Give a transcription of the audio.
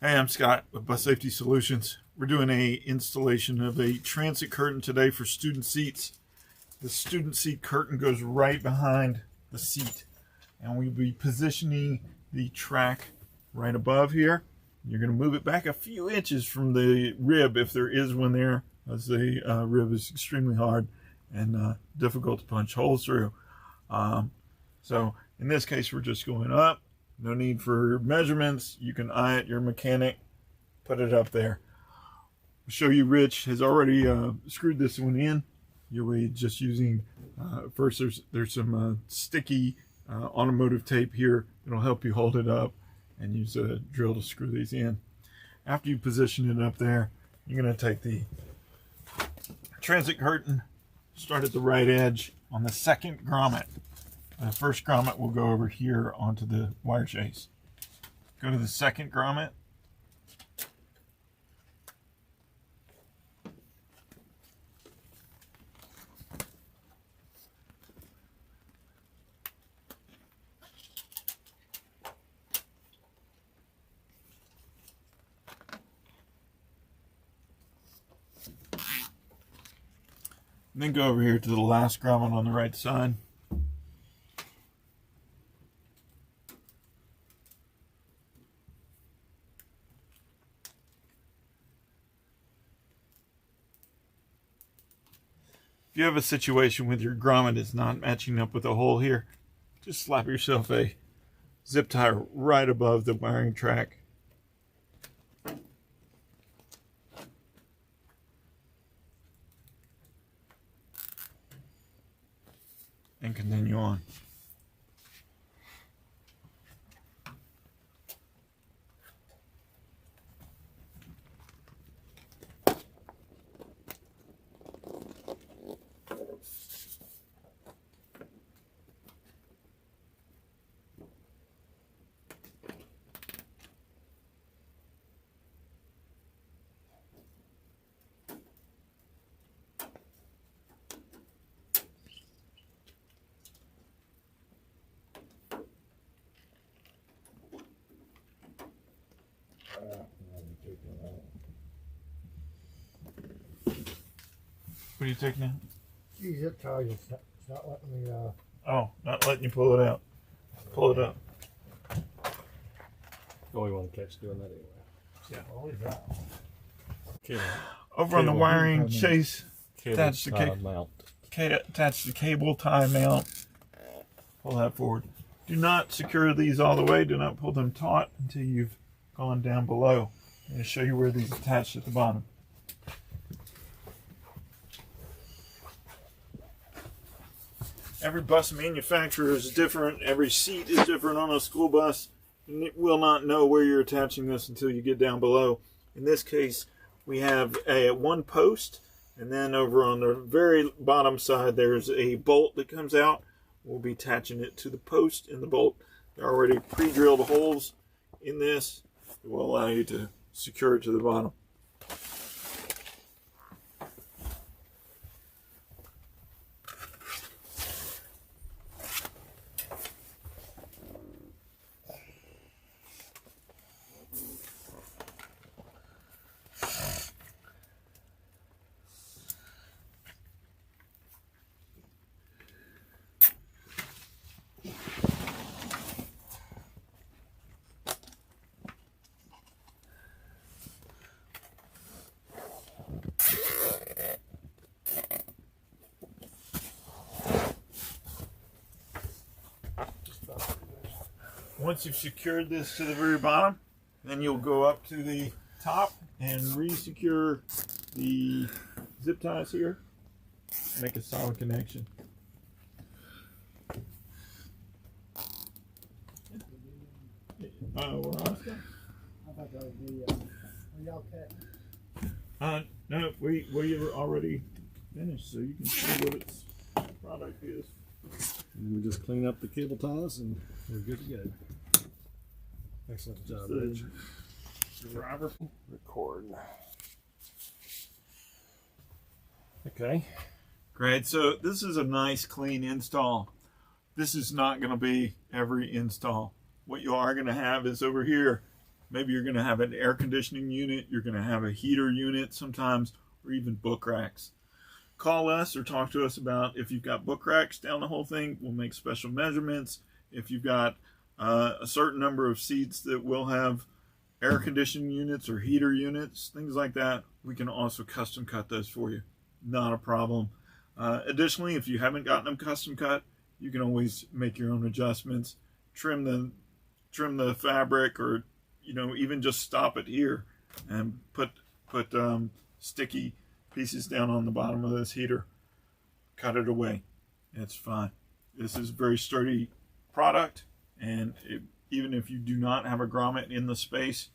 Hey, I'm Scott with Bus Safety Solutions. We're doing a installation of a transit curtain today for student seats. The student seat curtain goes right behind the seat, and we'll be positioning the track right above here. You're going to move it back a few inches from the rib if there is one there, as the rib is extremely hard and difficult to punch holes through. So in this case, we're just going up. No need for measurements. You can eye it, your mechanic, put it up there. I'll show you Rich has already screwed this one in. You'll be just using, first there's some sticky automotive tape here. It'll help you hold it up, and use a drill to screw these in. After you position it up there, you're going to take the transit curtain, start at the right edge on the second grommet. The first grommet will go over here onto the wire chase. Go to the second grommet. And then go over here to the last grommet on the right side. If you have a situation with your grommet is not matching up with a hole here, just slap yourself a zip tie right above the wiring track. And continue on. What are you taking out? These zip ties, it's not letting me, Oh, not letting you pull it out. Pull it up. Oh, we want to catch doing that anyway. what is that? Cable, Over on the Cable. wiring chase, cable Attach the tie mount. attach the cable tie mount. Pull that forward. Do not secure these all the way. Do not pull them taut until you've gone down below. I'm going to show you where these attach at the bottom. Every bus manufacturer is different. Every seat is different on a school bus. And it will not know where you're attaching this until you get down below. In this case, we have one post, and then over on the very bottom side, there's a bolt that comes out. We'll be attaching it to the post and the bolt. There are already pre-drilled holes in this. It will allow you to secure it to the bottom. Once you've secured this to the very bottom, then you'll go up to the top and re-secure the zip ties here. Make a solid connection. We're on stuff? I thought that would be, are y'all cut? No, we were already finished, so you can see what its product is. And we just clean up the cable ties and we're good to go. Excellent job, Rich. Driver. Record. Okay. Great. So this is a nice clean install. This is not going to be every install. What you are going to have is over here Maybe you're going to have an air conditioning unit, you're going to have a heater unit sometimes, or even book racks. Call us or talk to us about if you've got book racks down the whole thing. We'll make special measurements. If you've got a certain number of seats that will have air conditioning units or heater units, things like that, we can also custom cut those for you. Not a problem. Additionally, if you haven't gotten them custom cut, you can always make your own adjustments, trim the fabric, or even just stop it here and put sticky pieces down on the bottom of this heater. Cut it away. It's fine. This is a very sturdy product, and even if you do not have a grommet in the space,